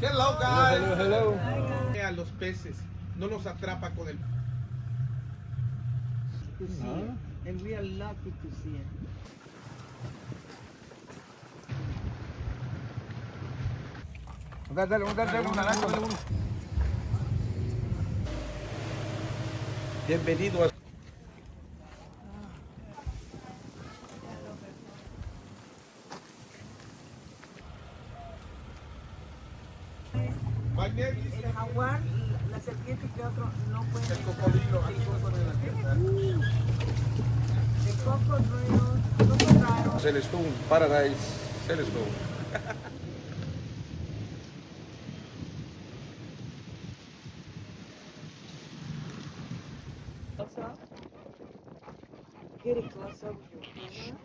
Hello, guys. Hello, hello. A los peces, no los atrapa con el... To see it. And we are lucky to see it. Dale, una. Bienvenido a... El jaguar, la serpiente que otro no puede. El cocodrilo. El cocodrilo. Celestún, Paradise, Celestún. Close up. Get it close up with your camera.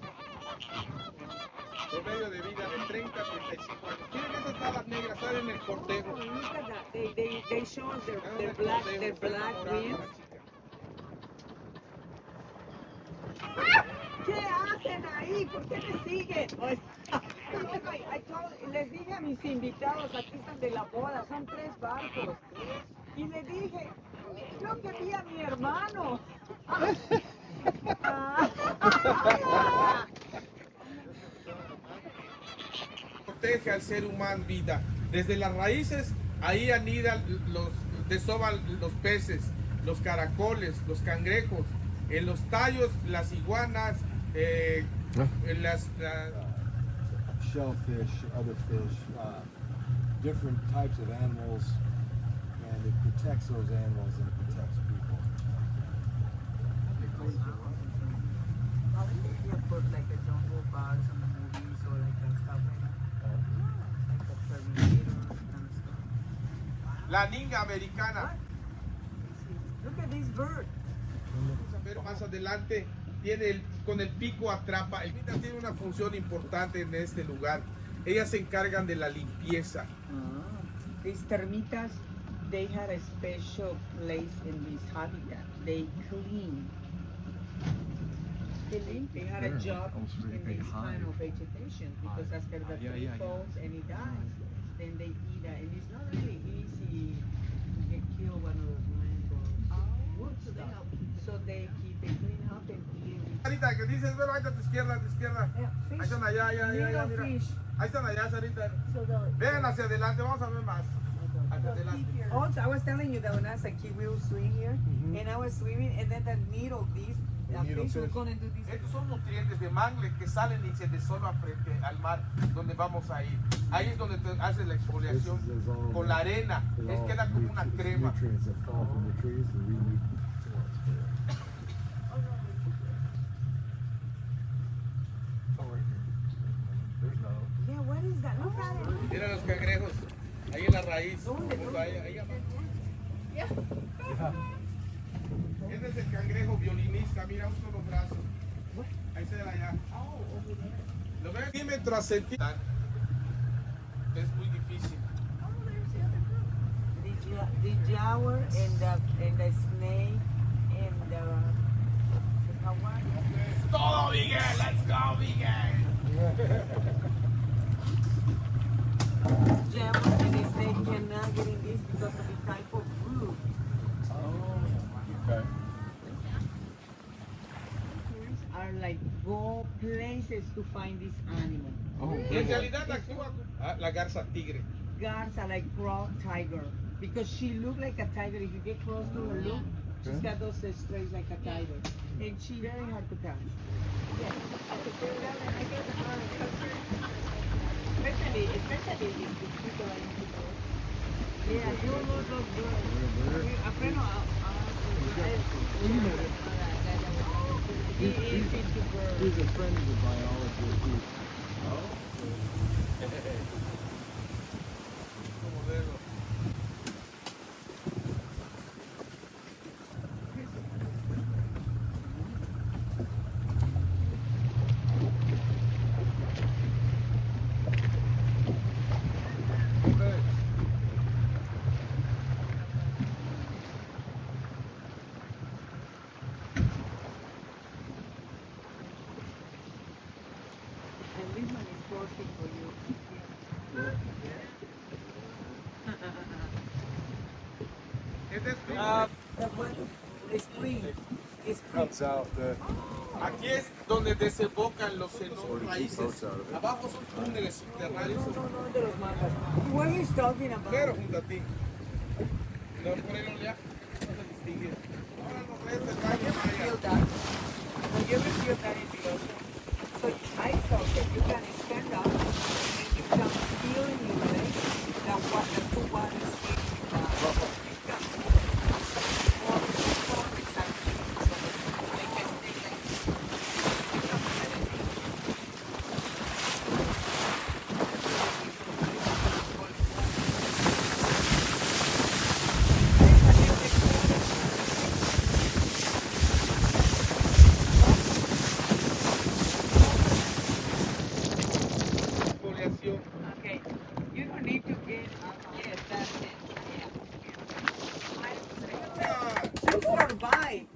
Promedio de vida de 30 a 35 años. Miren esas balas negras, están en el cortejo. Look at that. They show us their black wings. ¿Qué hacen ahí? ¿Por qué me siguen? Les dije a mis invitados, aquí están de la boda, son 3 barcos. Y le dije, creo que vi a mi hermano. Protege al ser humano vida. Desde las raíces, ahí anidan desovan los peces, los caracoles, los cangrejos. En los tallos, las iguanas, Shellfish, other fish, different types of animals, and it protects those animals and it protects people. They put like a jungle bars on the movies or like a stuff like that. Like the Terminator kind of stuff. La niña americana. Look at this bird. Vamos a ver más adelante. Con el pico atrapa. El pita tiene una función importante en este lugar. Ellas se encargan de la limpieza. These termitas, they had a special place in this habitat. They clean. They had a job in this kind of vegetation because after the tree falls and it dies, then they eat it. And it's not really easy to get killed one of those mangroves. So they keep it clean up and eat it. Sarita, que dices, bueno, ahí está a tu izquierda, Ahí están allá, mira. Ahí están allá, Sarita. Vean hacia adelante, vamos a ver más. Hacia adelante. Also, I was telling you that when I was a kid, we would swim here, and I was swimming, and then the needle, fish was going to do this. Estos son nutrientes de mangle que salen y se disuelven frente al mar donde vamos a ir. Ahí es donde te haces la exfoliación con la arena. Queda como una crema. Yeah, what is that? Look at it. Mira los cangrejos, ahí en la raíz. Este es el cangrejo violinista, mira, un solo brazo. Ahí se da allá. Lo ven centímetro a centímetro. Es muy difícil. The jaguar and the snake and the jaguar. Todo, Miguel, let's go, Miguel. Jaguar and the snake cannot get in this because of the type of fruit. Okay. Are like go places to find this animal. En realidad actúa la garza tigre. Garza like frog tiger because she look like a tiger. If you get close to her look, she's got those strays like a tiger, and she very hard to catch. Yeah. Especially if the people are into birds. Yeah, look. He's a friend of the biologist. And this one is posting for you. Este es Spring. Comes out the aquí es donde desembocan los Or to keep raíces. boats out of it. Abajo son túneles subterráneos. No, de los mangas. What he's talking about. Pero junto a ti. No, por el oleaje no se distingue. Ahora no ves el I baño never maya. feel that. I never feel that in the ocean. So I thought that you can stand up and you can feel in your legs that what the two bodies is Exfoliación. Okay, you don't need to get yes, that's it. Ah, You survive.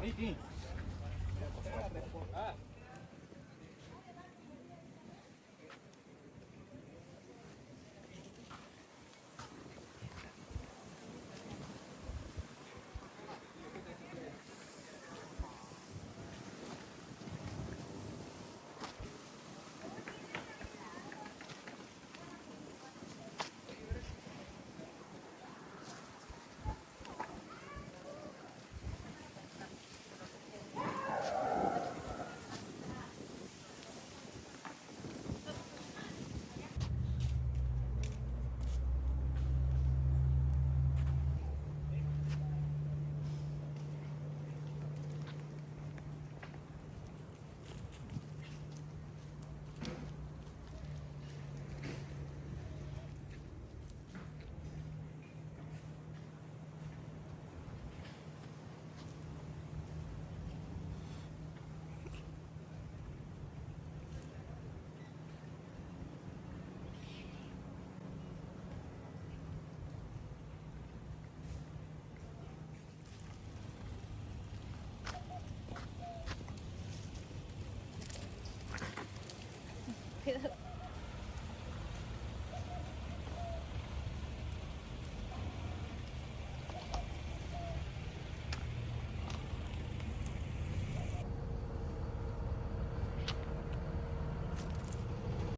Ricky.